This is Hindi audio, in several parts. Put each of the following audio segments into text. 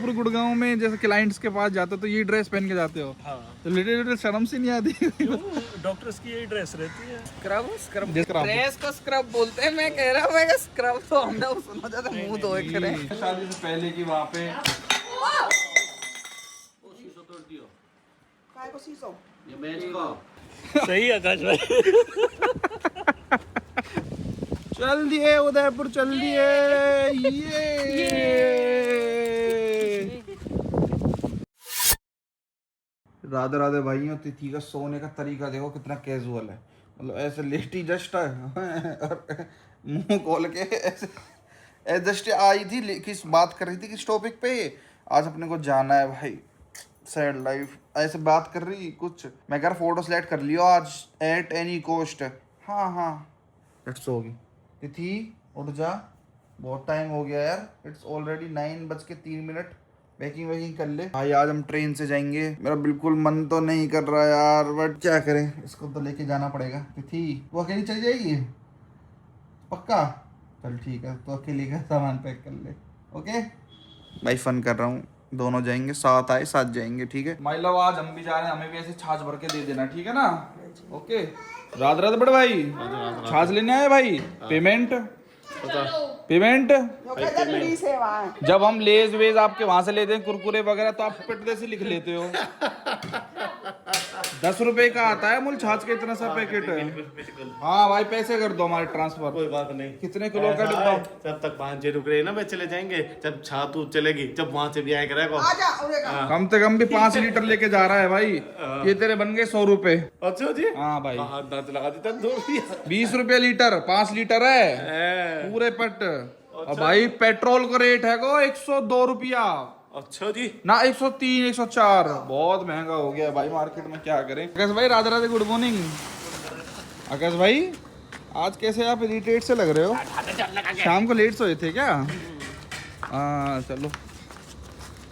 उदयपुर गुड़गांव में जैसे क्लाइंट्स के पास जाते हो तो ये ड्रेस पहन के जाते हो? हाँ। तो लिटिल शर्म सी नहीं आती? डॉक्टर्स की यही ड्रेस रहती है। स्क्रब ड्रेस को स्क्रब बोलते हैं। मैं कह रहा हूँ मैं स्क्रब तो हमने सुना जाता मुंह धोए करे। शादी से पहले की वहाँ पे सही आकाश भाई। चल दिए उदयपुर, चल दिए ये। राधे राधे भाइयों, तिथि का सोने का तरीका देखो कितना कैजुअल है। मतलब ऐसे लेटी जस्ट है और मुंह खोल के ऐसे जस्ट आई थी, किस बात कर रही थी किस टॉपिक पे। आज अपने को जाना है भाई, सैड लाइफ, ऐसे बात कर रही कुछ। मैं कह रहा फोटो सेलेक्ट कर लियो आज एट एनी कॉस्ट। हाँ हाँ इट्स होगी। तिथि उठ जा, बहुत टाइम हो गया यार, इट्स ऑलरेडी 9:03। पैकिंग वैकिंग कर ले भाई, आज हम ट्रेन से जाएंगे। मेरा बिल्कुल मन तो नहीं कर रहा यार, बट क्या करें, इसको तो लेके जाना पड़ेगा। तिथि वो अकेली चली जाएगी पक्का? चल ठीक है, तो अकेली का सामान पैक कर ले। ओके भाई, फन कर रहा हूँ, दोनों जाएंगे, साथ आए साथ जाएंगे, ठीक है माई लव। आज हम भी जा रहे हैं, हमें भी ऐसे छाछ भर के दे देना, ठीक है ना? ओके रात रात बड़े भाई, छाछ लेने आए भाई। पेमेंट जब हम लेज वेज आपके वहां से लेते हैं कुरकुरे वगैरह तो आप पिटने से लिख लेते हो। 10 रुपए का आता है मूल छाछ के इतना सा पैकेट है। हाँ भाई पैसे कर दो हमारे ट्रांसफर। कोई बात नहीं। कितने किलो का डिब्बा? जब तक 5 रुक रहे ना मैं चले जाएंगे, जब छात चलेगी जब वहां से भी आया करेगा। कम से कम भी 5 लीटर लेके जा रहा है भाई। ये तेरे बन गए 100 रुपए। अच्छा जी। हाँ भाई लगा देता 20 रुपए लीटर, 5 लीटर है पूरे पट। और भाई पेट्रोल का रेट है को 102 रुपया। अच्छा जी ना 103 104, बहुत महंगा हो गया भाई मार्केट में, क्या करें। आकाश भाई राधे राधे, गुड मॉर्निंग। आकाश भाई आज कैसे आप इरिटेट से लग रहे हो? शाम को लेट सोए थे क्या? हाँ चलो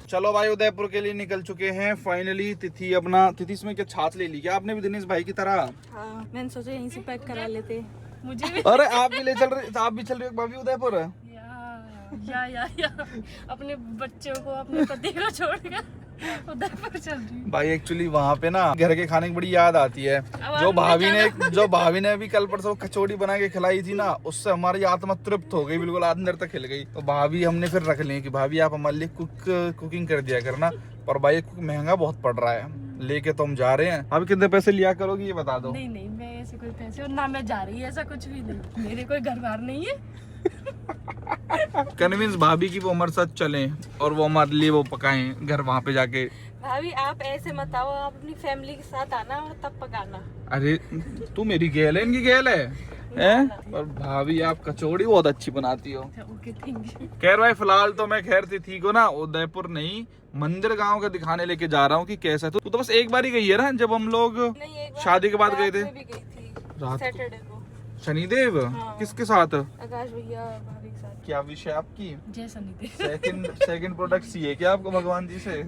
चलो भाई, उदयपुर के लिए निकल चुके हैं फाइनली। तिथि अपना, तिथि इसमें क्या छाछ ले ली क्या आपने भी दिनेश भाई की तरह? हाँ, मैंने सोचा यहीं से पैक करा लेते। मुझे भी अरे आप भी ले चल रहे, आप भी चल रहे हो भाभी उदयपुर? या अपने बच्चों को, अपने पति को छोड़कर उदयपुर चल रही हूँ। भाई एक्चुअली वहाँ पे ना घर के खाने की बड़ी याद आती है। जो भाभी ने अभी कल परसों कचौड़ी बना के खिलाई थी ना, उससे हमारी आत्मा तृप्त हो गई, बिल्कुल अंदर तक खिल गई। तो भाभी हमने फिर रख ली कि भाभी आप हमारे लिए कुकिंग कर दिया करना। पर भाई महंगा बहुत पड़ रहा है, लेके तो हम जा रहे हैं। अभी कितने पैसे लिया करोगी ये बता दो। नहीं मैं ऐसे कोई पैसे और ना मैं जा रही है, ऐसा कुछ भी नहीं। मेरे कोई घर बार नहीं है। कन्विंस भाभी की वो हमारे साथ चलें और वो हमारे लिए वो पकाएं घर वहाँ पे जाके। भाभी आप ऐसे मत आओ, आप अपनी फैमिली के साथ आना और तब पकाना। अरे तू मेरी गेल है, इनकी गेल है पर भाभी आप कचौड़ी बहुत अच्छी बनाती हो। Okay thank you. खैर भाई फिलहाल तो मैं खैर तिथि को ना उदयपुर नहीं मंदिर गांव का दिखाने लेके जा रहा हूँ कि कैसा है। तू तो बस एक बार ही गई है ना, जब हम लोग शादी के बाद गए थे सैटरडे को शनिदेव। हाँ। किसके साथ? आकाश भैया भाभी के साथ। क्या विषय आपकी? जय शनिदेव। सेकंड प्रोडक्ट चाहिए क्या आपको भगवान जी से?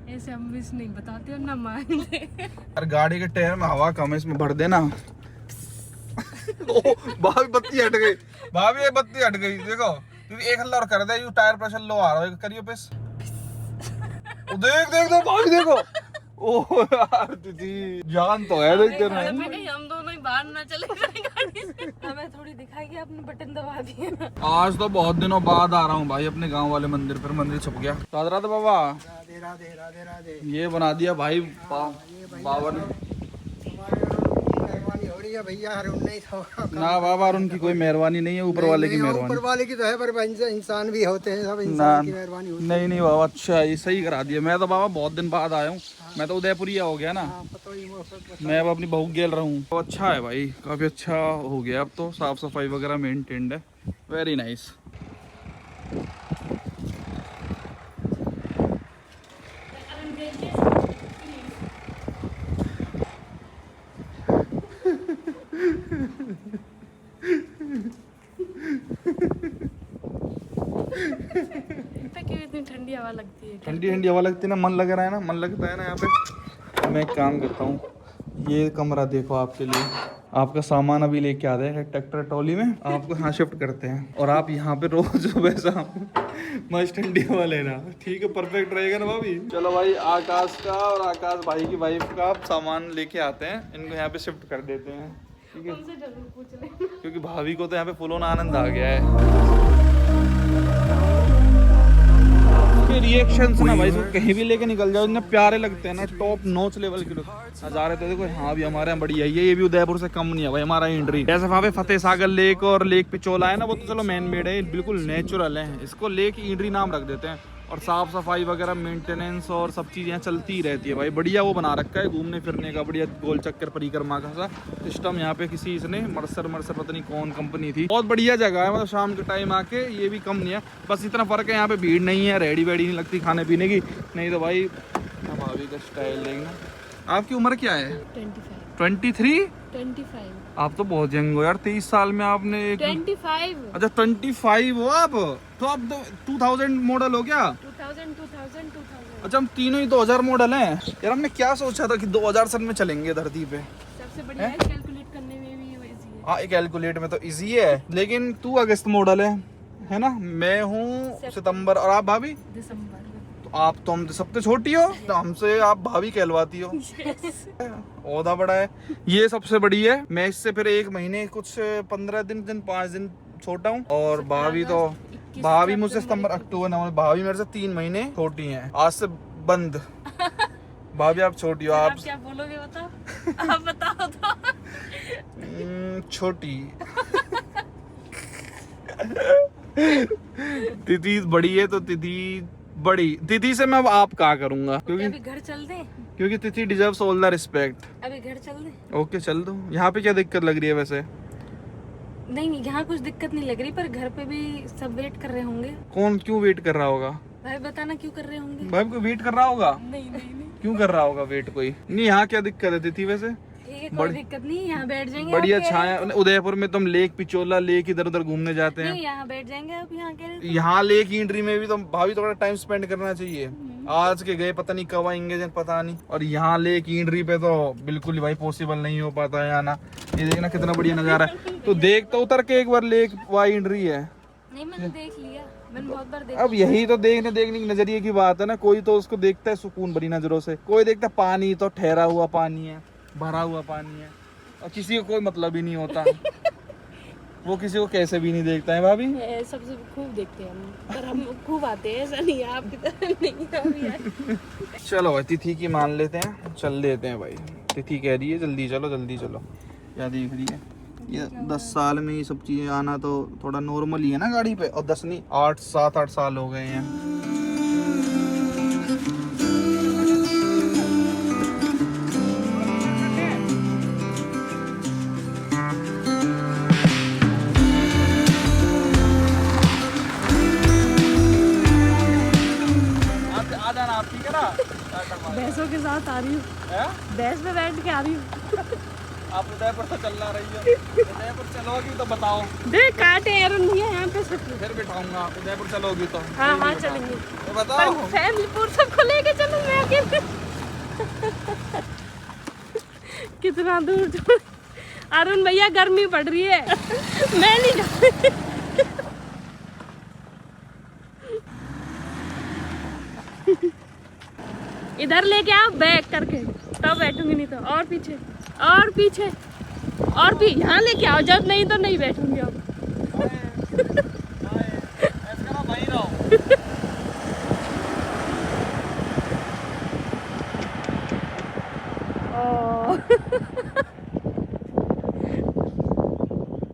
ऐसे हम विश नहीं बताते और ना मानते। अरे गाड़ी के टायर में हवा कम है, इसमें भर देना। भाभी बत्ती हट गई, भाभी ये बत्ती हट गई देखो। क्योंकि एक हल्ला और कर दे, यू टायर प्रेशर लो आ रहा है, करियो पिस। देख देख दो भाभी देखो। ओह यार दीदी जान तो है देख तेरे। हम दोनों ही बाहर ना चले जाए गाड़ी से। हमें थोड़ी दिखाई, आपने बटन दबा दिए। आज तो बहुत दिनों बाद आ रहा हूँ भाई अपने गांव वाले मंदिर पर। मंदिर छुप गया। राधे राधे बाबा। राधे राधे राधे। ये बना दिया भाई बाबा ने। भैया अरुण नहीं था ना बाबा, अरुण की कोई मेहरबानी नहीं है, ऊपर वाले की मेहरबानी। ऊपर वाले की तो है, पर इंसान भी होते हैं, सब इंसान की मेहरबानी होती है। नहीं बाबा, अच्छा ये सही करा दिया। मैं तो बाबा बहुत दिन बाद आया हूँ, मैं तो उदयपुरिया हो गया ना। मैं अब अपनी बहू गेल रहा हूँ। तो अच्छा है भाई, काफी अच्छा हो गया अब तो, साफ सफाई वगैरह मेंटेन्ड है, वेरी नाइस। इतनी ठंडी हवा लगती है। ठंडी ठंडी हवा लगती है ना, मन लग रहा है ना, मन लगता है ना यहाँ पे। मैं एक काम करता हूँ, ये कमरा देखो आपके लिए, आपका सामान अभी लेके आते हैं ट्रैक्टर ट्रॉली में, आपको यहाँ शिफ्ट करते हैं और आप यहाँ पे रोज सुबह शाम मस्त ठंडी हवा लेना, ठीक है? परफेक्ट रहेगा ना भाभी? चलो भाई, आकाश का और आकाश भाई की वाइफ का आप सामान लेके आते हैं, इनको यहाँ पे शिफ्ट कर देते हैं, ठीक है? उनसे जरूर पूछ लें। क्योंकि भाभी को तो यहाँ पे फुल ऑन आनंद आ गया है। रिएक्शंस ना भाई, इसको कहीं भी लेके निकल जाओ, इतने प्यारे लगते हैं ना, टॉप नॉच लेवल के लोग नजारे। तो देखो यहाँ भी हमारे यहाँ बढ़िया है, ये भी उदयपुर से कम नहीं है भाई हमारा एंट्री। जैसे वहाँ पे फतेह सागर लेक और लेक पिचोला है ना, वो तो चलो मैन मेड है, बिल्कुल नेचुरल है, इसको लेक इंड्री नाम रख देते हैं। और साफ सफाई वगैरह मेंटेनेंस और सब चीज़ यहाँ चलती ही रहती है भाई, बढ़िया वो बना रखा है घूमने फिरने का, बढ़िया गोल चक्कर परिक्रमा का सा सिस्टम यहाँ पे किसी इसने मर्सर पता नहीं कौन कंपनी थी, बहुत बढ़िया जगह है। मतलब शाम के टाइम आके ये भी कम नहीं है, बस इतना फर्क है यहाँ पे भीड़ नहीं है, रेडी वेडी नहीं लगती खाने पीने की, नहीं तो भाई भाभी का स्टाइल देखना। आपकी उम्र क्या है? 23? 25। आप तो बहुत यंग हो यार, 23 साल में आपने एक 25। अच्छा 25 हो आप, तो आप 2000 मॉडल हो क्या? 2000। अच्छा हम तीनों ही 2000 मॉडल हैं यार। हमने क्या सोचा था कि 2000 सन में चलेंगे धरती पे। सबसे बढ़िया है कैलकुलेट करने में भी ये इजी है। हाँ कैलकुलेट में तो इजी है, लेकिन तू अगस्त मॉडल है ना, मैं हूँ सितंबर, और आप भाभी दिसंबर। तो आप तो हम सबसे छोटी हो, तो हमसे आप भाभी कहलवाती हो। ओदा बड़ा है, ये सबसे बड़ी है। मैं इससे फिर 1 महीने कुछ 15 दिन 5 दिन छोटा हूँ, और भाभी तो भाभी मुझसे सितंबर अक्टूबर नवंबर, भाभी मेरे से 3 महीने छोटी हैं। आज से बंद भाभी आप छोटी हो। आप क्या बोलोगे बताओ? आप बताओ तो। छोटी तिथि बड़ी है तो तिथि बड़ी, तिथि से मैं अब आप कहा करूंगा, क्योंकि अभी घर चल दे, क्योंकि तिथि डिजर्व्स ऑल द रिस्पेक्ट। अभी घर चल दे। ओके चल दो। यहाँ पे क्या दिक्कत लग रही है वैसे? नहीं यहाँ कुछ दिक्कत नहीं लग रही, पर घर पे भी सब वेट कर रहे होंगे। कौन क्यों वेट कर रहा होगा? भाई बताना क्यों कर रहे होंगे? भाई कोई वेट कर रहा होगा? नहीं क्यों कर रहा होगा वेट कोई? नहीं यहाँ क्या दिक्कत है तिथि वैसे? ठीक है, कोई दिक्कत नहीं, यहाँ बैठ जाएंगे। बढ़िया आप छाया। उदयपुर में तुम लेक पिचोला लेक इधर उधर घूमने जाते हैं, नहीं यहाँ बैठ जाएंगे आप, यहाँ कह रहे थे। यहाँ लेक इंट्री में भी तो भाभी थोड़ा टाइम स्पेंड करना चाहिए। आज के गए पता नहीं कब आएंगे पता नहीं, और यहाँ लेक इंट्री पे तो बिल्कुल ही भाई पॉसिबल नहीं हो पाता है आना। ये देखना कितना बढ़िया नजारा है, तो देख तो उतर के एक बार लेक वाई इंट्री है। नहीं मैंने देख लिया, मैंने बहुत बार देखा। अब यही तो देखने की नजरिए की बात है ना, कोई तो उसको देखता है सुकून भरी नजरों से, कोई देखता है पानी तो ठहरा हुआ पानी है, भरा हुआ पानी है, और किसी को कोई मतलब ही नहीं होता। वो किसी को कैसे भी नहीं देखता है भाभी। सबसे खूब देखते हैं हम, पर हम खूब आते हैं, ऐसा नहीं है आपकी तरह नहीं है हम यार। चलो भाई तिथि की मान लेते हैं, चल देते हैं भाई। तिथि कह रही है जल्दी चलो। क्या देख रही है ये? 10 साल में ये सब चीजें आना तो थोड़ा नॉर्मल ही है ना गाड़ी पे, और 10 नहीं 7-8 साल हो गए हैं। आ जाना आप, ठीक है ना? भैंसों के साथ आ रही हूँ, भैंस पे बैठ के आ रही हूँ। आप उदयपुर से चलना रही हो, उदयपुर चलोगी तो बताओ। देख कांटे अरुण भैया यहाँ पे सब। फिर बिठाऊंगा, उदयपुर चलोगी तो। हाँ चलेंगे, तो बताओ। पर फैमिली पूरा सबको लेके चलो, मैं अकेले कितना दूर छोड़। अरुण भैया गर्मी पड़ रही है, मैं नहीं जा। इधर लेके आओ बैक करके, तब बैठूंगी, नहीं तो और पीछे और भी यहाँ लेके आओ, जब नहीं तो नहीं बैठूंगी अब।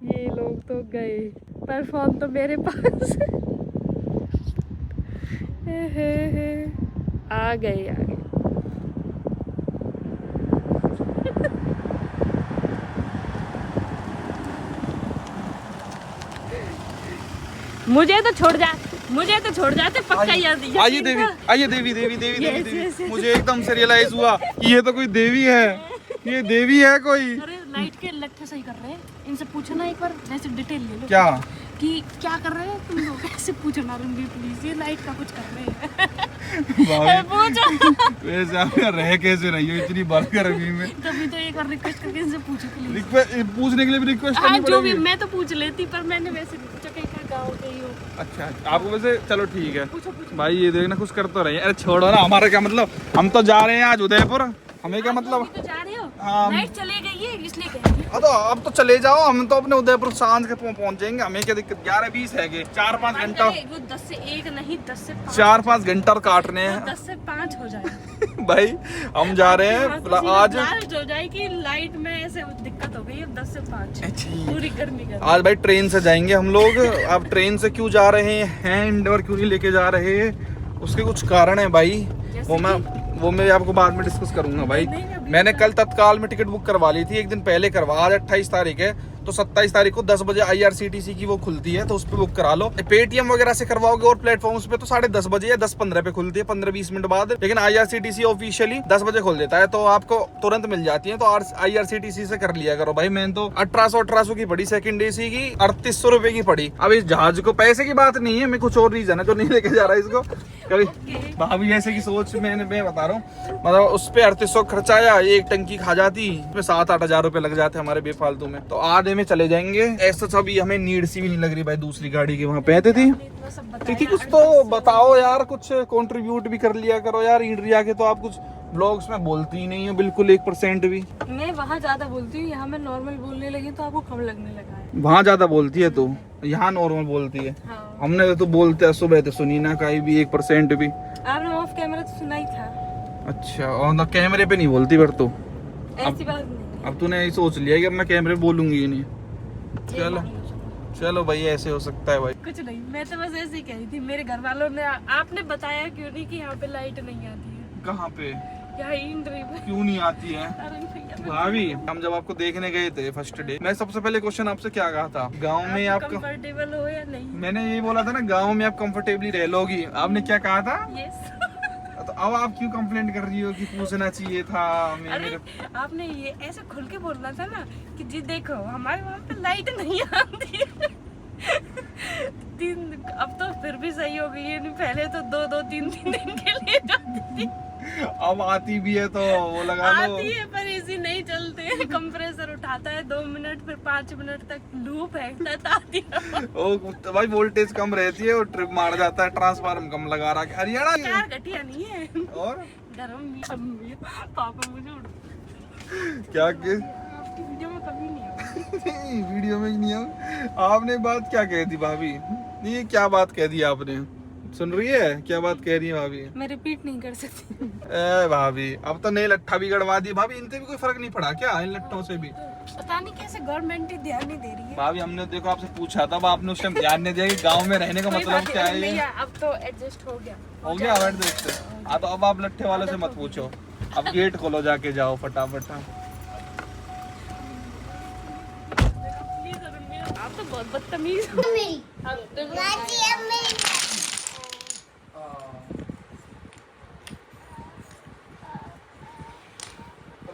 ये लोग तो गए, पर फोन तो मेरे पास। आ गए। मुझे तो छोड़ जाते पक्का याद। आइए देवी। मुझे एकदम से रियलाइज हुआ कि ये तो कोई देवी है, ये देवी है कोई। अरे लाइट के लट्ठे सही कर रहे हैं, इनसे पूछो ना एक बार, वैसे डिटेल ले लो क्या कि क्या कर रहे हैं तुम लोग, ऐसे पूछो ना रणवीर प्लीज, ये लाइट का कुछ कर रहे हैं। पूछो वैसे आप रह कैसे रही हो इतनी बार गर्मी में? तभी तो एक बार रिक्वेस्ट करके इनसे पूछो प्लीज। रिक्वेस्ट पूछने के लिए भी रिक्वेस्ट हाँ करनी जो भी, पड़ेगी? मैं तो पूछ लेती पर मैंने वैसे नहीं पूछा कहीं का गाँव के ही हो। अच्छा आपको वैसे चलो ठीक है पूछो पूछो। भाई, ये देखना कुछ कर तो रही है। अरे छोड़ो ना, हमारा क्या मतलब, हम तो जा रहे हैं आज उदयपुर, हमें क्या मतलब। अभी तो जा रहे हो, हाँ। लाइट चले गई है इसलिए कह रही हूँ। तो अब तो चले जाओ, हम तो अपने उदयपुर सांझ के पहुंच जाएंगे, हमें क्या दिक्कत। 11:20 है, 4-5 घंटा, वो 10 से 1 नहीं 10 से 5, 4-5 घंटा काटने हैं 10 से 5 हो जाए। भाई। हम जा रहे हैं आज, लालच हो जाए कि लाइट में ऐसे दिक्कत हो गई है। 10 से 5 पूरी गर्मी कर आज भाई ट्रेन से जाएंगे हम लोग। अब ट्रेन से क्यों जा रहे हैं, इंडोर क्यों नहीं लेके जा रहे, उसके कुछ कारण है भाई, वो मैं आपको बाद में डिस्कस करूंगा भाई। मैंने कल तत्काल में टिकट बुक करवा ली थी, एक दिन पहले करवा, आज 28 तारीख है तो 27 तारीख को 10 बजे IRCTC की वो खुलती है, तो उस पर बुक करा लो। पेटीएम वगैरह से करवाओगे और प्लेटफॉर्म्स पे तो 10:30 बजे या 10:15 पे खुलती है, 15-20 मिनट बाद। लेकिन IRCTC ऑफिशियली 10 बजे खोल देता है, तो आपको तुरंत मिल जाती है। तो IRCTC से कर लिया करो भाई। मैंने तो 1800 की पड़ी, सेकंड AC की 3800 रुपए की पड़ी। अब इस जहाज को पैसे की बात नहीं है, मैं कुछ और रीजन है जो नहीं लेके जा रहा है इसको कभी। भाभी ऐसे की सोच मैं बता रहा हूँ, मतलब उस पे 3800 खर्चा आया, एक टंकी खा जाती, उसमें 7-8 हजार रुपए लग जाते हमारे बेफालतू में। तो आधे में चले जाएंगे। ऐसा तो अभी हमें नीड सी भी नहीं लग रही भाई दूसरी गाड़ी की। वहाँ पे थी कुछ तो बताओ यार, कुछ कंट्रीब्यूट भी कर लिया करो यार। इंडिया के तो आप कुछ ब्लॉग्स में बोलती ही नहीं हो बिल्कुल 1% भी। मैं वहाँ ज्यादा बोलती हूँ, यहाँ मैं नॉर्मल बोलने लगी तो आपको कम लगने लगा है। वहाँ ज्यादा बोलती है तू, यहाँ नॉर्मल बोलती है। हाँ। हमने तो बोलते हैं सुबह, तो सुनी ना कहीं भी 1% भी। आपने ऑफ कैमरा तो सुना ही था। अच्छा, और ना कैमरे पे नहीं बोलती फिर तो। ऐसी बात नहीं। अब तूने यही सोच लिया कि अब मैं कैमरे पे बोलूंगी ही नहीं। चलो चलो भाई, ऐसे हो सकता है भाई। कुछ नहीं, मैं तो बस ऐसे ही कह रही थी। मेरे घर वालों ने, आपने बताया क्यों नहीं कि यहाँ पे लाइट नहीं आती है? कहाँ पे यहाँ इंद्री में। क्यों नहीं आती है अरे भैया, भाभी? हम जब आपको देखने गए थे फर्स्ट डे, मैं सबसे पहले क्वेश्चन आपसे क्या कहा था, गांव में आप कंफर्टेबल हो या नहीं? मैंने यही बोला था ना, गांव में आप कंफर्टेबली रह लोगी। आपने क्या कहा था? यस। तो अब आप क्यों कंप्लेंट कर रही हो कि पूछना चाहिए था अरे आपने ये ऐसे खुल के बोलना था ना कि जी देखो हमारे वहाँ पे लाइट नहीं आती है। अब तो फिर भी सही हो गई है, नहीं पहले तो 2-3 दिन के लिए जाती थी। अब आती भी है तो वो लगा लो। आती है पर इसी नहीं चलते हैं। कंप्रेसर उठाता है 2 मिनट, फिर 5 मिनट तक लूप फेंकता है आती है। ओ तो भाई वोल्टेज कम रहती है और ट्रिप मार जाता है, ट्रांसफार्मर कम लगा रहा है हरियाणा। कार घटिया नहीं है और गरम भी। पापा मुझे क्या के आपकी वीडियो में कभी नहीं आऊंगी। वीडियो में ही नहीं हो। आपने बात क्या कह दी भाभी? नहीं, क्या बात कह दी आपने? सुन रही है क्या बात कह रही है भाभी? मैं रिपीट नहीं कर सकती। ए भाभी, अब तो नई लट्ठा भी गड़वा दी भाभी। इनसे भी कोई फर्क नहीं पड़ा क्या इन लट्ठों से भी? पता नहीं कैसे गवर्नमेंट ही ध्यान नहीं दे रही है। भाभी हमने देखो आपसे पूछा था, आपने उस टाइम ध्यान नहीं दिया कि गांव में रहने का कोई मतलब बात क्या नहीं, है। नहीं, अब तो एडजस्ट हो गया। हो गया बैठ देखते। हाँ तो अब आप लट्ठे वालों से मत पूछो, अब गेट खोलो, जाके जाओ फटाफट। आप तो बहुत बदतमीज हो।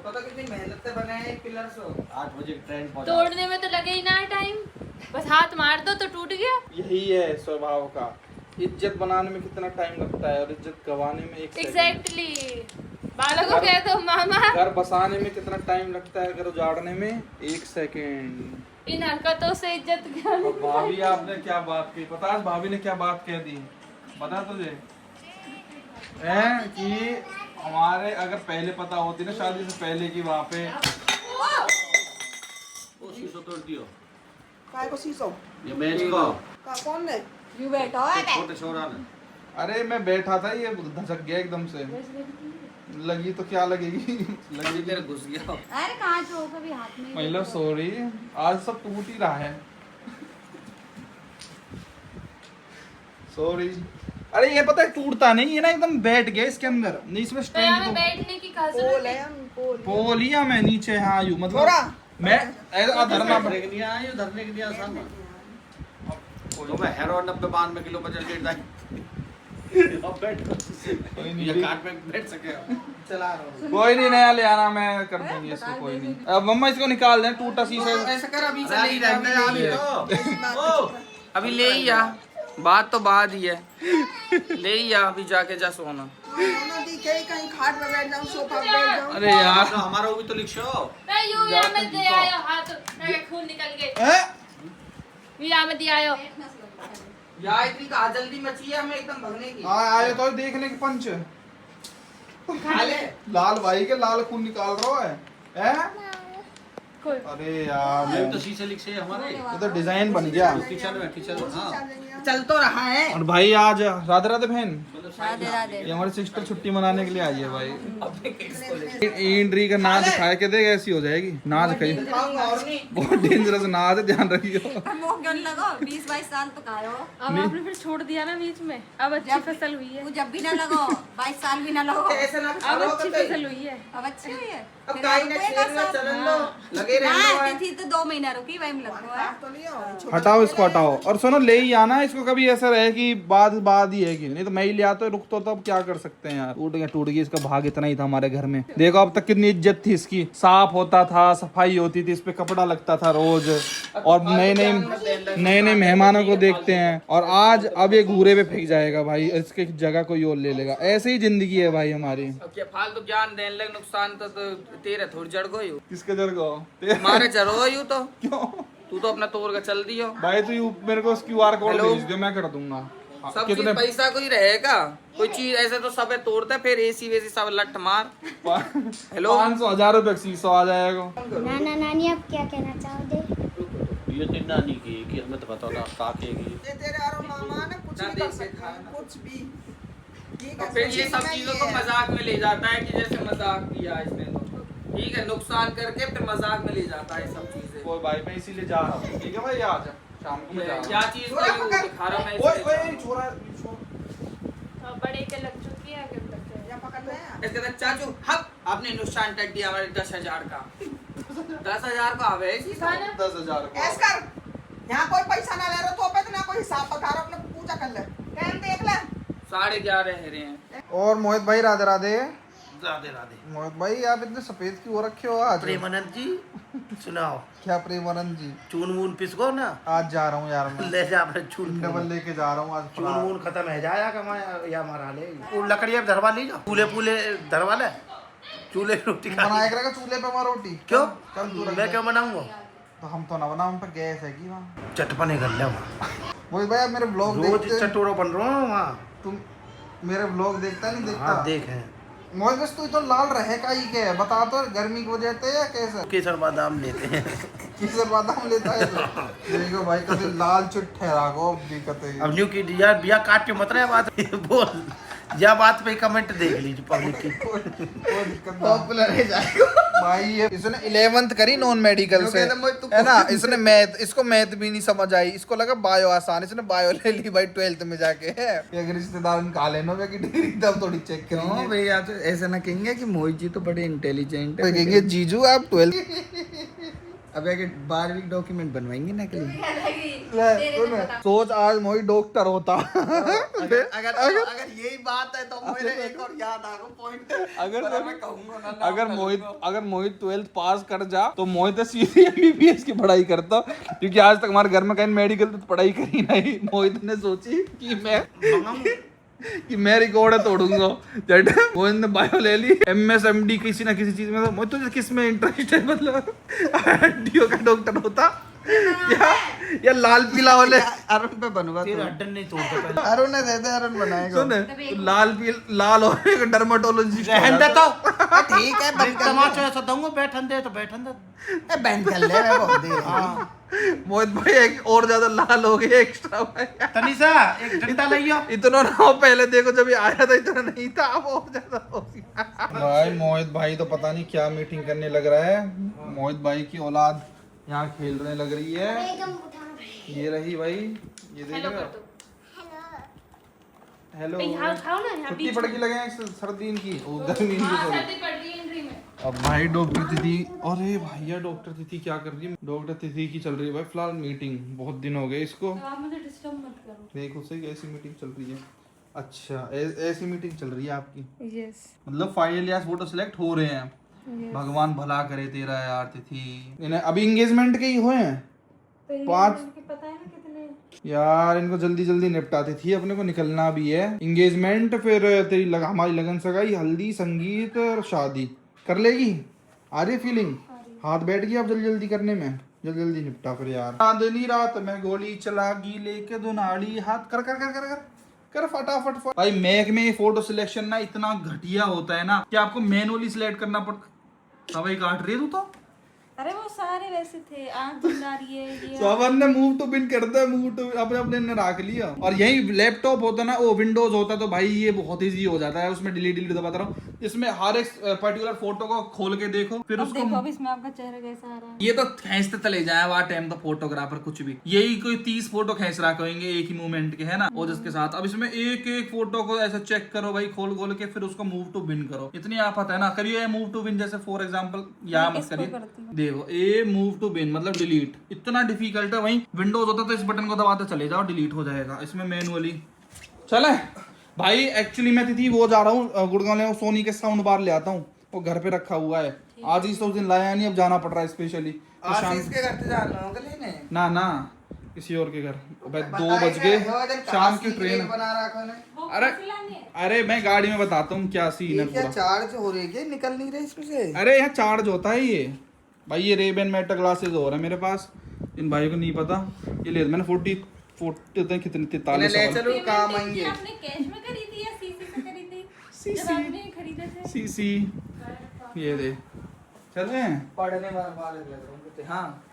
पता कितनी मेहनत से बने हैं पिलर से। 8 बजे ट्रेन तोड़ने में तो लगे ही ना टाइम, बस हाथ मार दो तो टूट गया। यही है स्वभाव का। इज्जत बनाने में कितना टाइम लगता है और इज्जत गंवाने में 1 सेकंड। एग्जैक्टली। बालों को कह दो मामा। घर बसाने में कितना टाइम लगता है, घर उजाड़ने में 1 सेकंड। इन हरकतों से इज्जत और भाभी आपने क्या बात की पता? आज भाभी ने क्या बात कह दी बता तुझे? कि हमारे अगर पहले पता होती ना शादी से पहले की वहाँ पे वो शीशो तोड़ दियो। काय को शीशो ये मेज को का कौन है? यू बैठो है छोटे छोरा ने। अरे मैं बैठा था, ये धसक गया एकदम से। लगी तो क्या लगेगी? लगी तेरे घुस गया। अरे कहाँ जो कभी हाथ में मतलब सॉरी, आज सब टूट ही रहा है। सॉरी। अरे ये पता है टूटता नहीं है ना, एकदम बैठ गया इसके अंदर। नहीं इसमें स्ट्रेंथ तो बैठने की कहा पोल है हम पोल पोल ही मैं नीचे। हाँ यू मतलब थोड़ा मैं ऐसा धरना धरने के लिए आया, धरने के लिए आसान है। तो मैं हेरो 90-92 किलो पर चल के अब बैठ कोई ये नहीं, काट पे बैठ सके। चला रहा हूं। कोई नहीं, नया ले आना, मैं कर दूंगी इसको। कोई नहीं, अब मम्मा इसको निकाल दें, टूटा शीशा। ऐसा कर अभी से अरे ले रहने आ नहीं तो। ओ अभी ले ही आ, बात तो बाद ही है, ले ही आ अभी जाके जा सोना। कहीं खाट पे बैठ जाऊं, सोफा पे बैठ जाऊं। अरे यार हमारा वो भी तो लिख शो। मैं यूं यहाँ में दे आयो हाथ, मेरा खून निकल गए। यहाँ में दे आयो। यार इतनी कहा जल्दी मची है हमें एकदम भगने की। आए तो देखने के पंच खा ले। लाल भाई के लाल खून निकाल रहा है हैं? कोई अरे यार ये तो शीशे लिख से हमारे ये तो डिजाइन बन गया। किचन में किचन हाँ चल तो रहा है। और भाई आज राधे राधे बहन, राधे राधे। ये हमारी सिस्टर छुट्टी मनाने के लिए आई है भाई। इंट्री का नाच खाए के देगा ऐसी हो जाएगी। नाच कही और नहीं। बहुत डेंजरस नाच है, ध्यान रखियो। मुंह क्यों लगो, 20-22 साल तो खाए हो। अब आपने फिर छोड़ दिया ना बीच में, अब अच्छी फसल हुई है। वो जब भी ना लगो, 22 साल भी ना लगो, ऐसे ना अब अच्छी फसल हुई है। अब अच्छी हुई है। अब काई ना छेड़ ना चलन दो, लगे ना रहने ऐसी थी तो 2 महीना रुकी, वही में लगो है। हटाओ इसको हटाओ। और सुनो ले ही आना इसको, कभी ऐसा रहे कि बाद ही है कि नहीं तो मैं ही ले आता रुक तो अब क्या कर सकते हैं यार। टूट गया इसका भाग इतना ही था हमारे घर में। देखो अब तक कितनी इज्जत थी इसकी, साफ होता था, सफाई होती थी, इस पे कपड़ा लगता था रोज, और नए मेहमानों को देखते हैं। और आज अब ये घूरे पे फेंक जाएगा भाई, इसकी जगह कोई और ले लेगा। ऐसे ही जिंदगी है भाई हमारी। अब क्या फालतू ज्ञान देने लग, नुकसान तो तेरे थोड़ी जड़ गई हो। किसके जर गो हमारे जरो यू तो क्यों तू तो अपना तोड़ का चल दियो। भाई तू मेरे को QR कोड हेलो? भेज दो, मैं कर दूंगा। सब चीज पैसा कोई रहेगा, कोई चीज ऐसे तो सब तोड़ते फिर एसी वेसी सब लट मार। हेलो 500-1000 रुपए 600 आ जाएगा। नाना नानी आप क्या कहना चाहोगे? ये तो नानी की हमें तो पता ना काके की। ये तेरे और मामा ने कुछ ना भी कर देख सकता है, देखा। कुछ भी। और फिर ये सब चीजों को मजाक में ले जाता है कि जैसे मजाक किया इसने तो ठीक है, नुकसान करके फिर मजाक में ले जाता है सब चीजें। कोई भाई मैं इसीलिए जा रहा हूँ, ठीक है भाई आज शाम को मैं जा रहा क्या चीज को ये दिखा रहा मैं हूँ। इसलिए ओए छोरा बड़े के लग चुकी है आगे तक है। या पकड़ ले यार। इसके बाद चाचू हक आपने नुकसान कर दिया हमारे 10,000 का। 10,000 का आवे इसी का 10,000 ऐस कर, यहाँ कोई पैसा ना ले रहा तो पे तो ना कोई हिसाब बता रहा, अपने पूजा कर ले, टाइम देख ले। 11:30 रह रहे हैं। और मोहित भाई राधे राधे। राधे राधे। मोहित भाई आप इतने सफेद क्यों हो रखे हो आज? प्रेमानंद जी सुनाओ। क्या प्रेमानंद जी? चून वून पिसको ना, आज जा रहा हूँ यार मैं, ले जा अपने चून डबल लेके जा रहा हूँ आज। चून वून खत्म है जाया कमाया या मारा ले वो लकड़ियाँ धरवा ली जाओ, पूले पूले धरवा ले, चूल्हे पे रोटी खा बनाया करेगा चूल्हे पे हमारा रोटी? क्यों कल तू रख मैं दे। क्यों बनाऊंगा? तो हम तो ना बनाओ, हम पे गैस है कि वहाँ। चटपने कर ले वहाँ, मोहित भाई आप मेरे ब्लॉग रोज देखते? चटोरा बन रहा हूँ वहाँ। तुम मेरे ब्लॉग देखता नहीं देखता? हाँ देख है। मोहित बस तू तो लाल रहे का ही क्या है बता तो, गर्मी की वजह से या कैसा? केसर बादाम लेते हैं। किसर बादाम लेता है तो देखो भाई कभी लाल चुट ठहरा को दिक्कत है। अब न्यू की यार बिया काट के मत रहे बात बोल, या बात पे कमेंट देख लीजिए पब्लिक की। कोई दिक्कत पॉपुलर है जाएगा भाई। ये इसने 11th करी नॉन मेडिकल से है ना, इसने मैथ, इसको मैथ भी नहीं समझ आई, इसको लगा बायो आसान, इसने बायो ले ली भाई 12th में जाके। है अगर रिश्तेदार निकाल लेना की डिग्री तब थोड़ी चेक करेंगे भैया तो ऐसा ना कहेंगे कि मोहित जी तो बड़े इंटेलिजेंट तो कहेंगे जीजू आप 12th अब आगे 12वीं डॉक्यूमेंट बनवाएंगे ना के लिए। सोच आज मोहित डॉक्टर होता। अगर यही बात है तो मेरे एक और याद आ गया पॉइंट। अगर मैं कहूंगा ना अगर मोहित 12th पास कर जा तो मोहित सीधे MBBS की पढ़ाई करता, क्योंकि आज तक हमारे घर में कहीं मेडिकल तो पढ़ाई करी नहीं। मोहित ने सोची कि मैं रिकॉर्ड तोड़ूंगा। मोहित ने बायो ले ली, MS MD किसी ना किसी चीज में। तो मोहित तुझे किस में इंटरेस्ट है, मतलब हड्डियों का डॉक्टर होता या लाल पीला वाले? अरुण पे बनवा तेरा अड्डन नहीं तोड़ता पहले। अरुण ने दे दे, अरुण बनाएगा। सुन लाल होने का डर्माटोलॉजिस्ट रहन दे तो ठीक है बंद कर तमाचा ऐसा दूंगा, बैठन दे तो बैठन दे। बैंड कर ले मैं बहुत देर। मोहित भाई एक और ज्यादा लाल हो गए एक्स्ट्रा भाई। तनिषा एक डंडा लियो। इतना ना हो, पहले देखो जब ये आया था इतना नहीं था, अब और ज्यादा हो गया भाई। मोहित भाई तो पता नहीं क्या मीटिंग करने लग रहा है। मोहित भाई की औलाद यहाँ खेलने लग रही है। ये रही भाई, ये देख रहे हो? हेलो खाओ ना यहाँ छुट्टी पड़ के लगे हैं सर्दी की, ओ गर्मी की सॉरी। सर्दी पड़ रही है एंट्री में। अब भाई डॉक्टर तिथि, अरे भैया डॉक्टर तिथि क्या कर रही है? डॉक्टर तिथि की चल रही है भाई फिलहाल मीटिंग, बहुत दिन हो गए इसको। तो आप मुझे डिस्टर्ब मत करो। देखो सही ऐसी मीटिंग चल रही है। अच्छा ऐसी मीटिंग चल रही है आपकी? यस। मतलब फाइनल या फोटो सिलेक्ट हो रहे हैं। भगवान भला करे तेरा यार तिथि। इन्हें अभी एंगेजमेंट के ही हुए हैं। 5 पता है ना कितने यार इनको जल्दी जल्दी निपटाती थी, अपने को निकलना भी है। एंगेजमेंट, फिर तेरी हमारी लगन सगाई, हल्दी, संगीत और शादी कर लेगी। आ रही फीलिंग? हाथ बैठ गया अब जल्दी जल्दी करने में, जल्दी जल्दी निपटा फिर यार। चांदनी रात में गोली चलागी लेके दुनाड़ी हाथ कर कर कर कर कर कर फटाफट। भाई मैक में फोटो सिलेक्शन ना इतना घटिया होता है ना कि आपको मैनुअली सिलेक्ट करना पड़ता। सवाई काट रही है तू तो। अरे वो सारे वैसे थे, आंख धुंध आ रही है ये। सोवन ने मूव टू पिन करता है, मूव टू अपने अपने ने रख लिया। और यही लैपटॉप होता ना, वो विंडोज होता तो भाई ये बहुत इजी हो जाता है, उसमें डिलीट डिलीट दबाता रहो। इसमें हर एक पर्टिकुलर फोटो को खोल के देखो, फिर उसको देखो अब इसमें आपका चेहरा कैसा आ रहा है। ये तो खींचते चले जाए वहाँ टाइम तो फोटोग्राफर कुछ भी, यही कोई 30 फोटो खींच रहा कहेंगे एक ही मूवमेंट के, है ना, और जिसके साथ। अब इसमें एक एक फोटो को ऐसे चेक करो भाई, खोल खोल के फिर उसको मूव टू बिन करो। इतनी आफत है ना। करिए मूव टू बिन, जैसे फॉर एग्जांपल यहाँ मत करिए, देखो ए मूव टू बिन मतलब डिलीट, इतना डिफिकल्ट है। वहीं विंडोज होता तो इस बटन को दबाते चले जाओ, डिलीट हो जाएगा। इसमें मैनुअली चले भाई। एक्चुअली मैं थी वो जा रहा हूँ गुड़गांव ले, सोनी के साउंड बार ले आता हूँ, वो घर पे रखा हुआ है। आज इस दिन लाया नहीं, अब जाना पड़ रहा है स्पेशली। आशीष के घर पे जाना होगा लेने। ना ना किसी और के घर। 2 बज गए, शाम की ट्रेन। बना रखा है। अरे अरे मैं गाड़ी में बताता हूँ क्या सीन है क्या पूरा। चार्ज हो रही है, निकल नहीं रही इसमें से। अरे यहाँ चार्ज होता है ये भाई। ये रेबेन मेटा ग्लासेस हो रहा है मेरे पास, इन भाइयों को नहीं पता। ये ले मैंने 40 कितने 43 ले चलो काम आएंगे। आपने कैश में खरीदी या सीसी से खरीदी? जब आपने खरीदे थे सीसी ये दे चले पढ़ने वाला बाल लग रहा है। हाँ